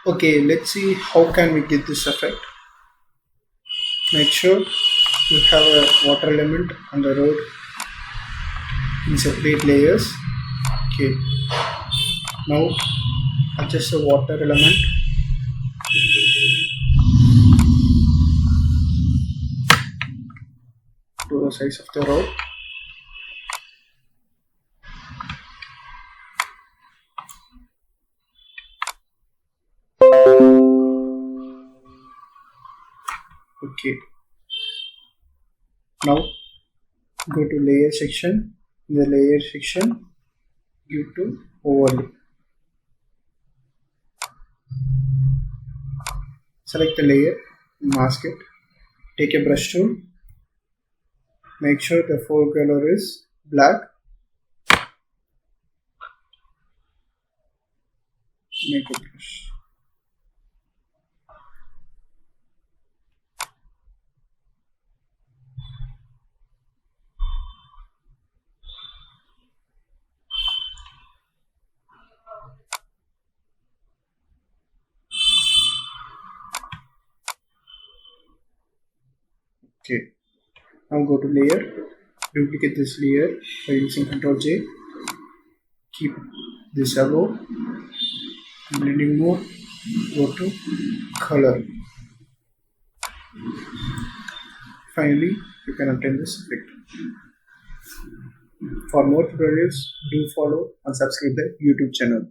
Okay, let's see how can we get this effect. Make sure you have a water element on the road in separate layers. Okay, now adjust the water element to the size of the road. Okay, now go to layer section. In the layer section, go to overlay. Select the layer, mask it. Take a brush tool. Make sure the foreground is black. Make a brush. Okay. Now go to layer. Duplicate this layer by using Ctrl J. Keep this above. Blending mode. Go to color. Finally, you can obtain this effect. For more tutorials, do follow and subscribe the YouTube channel.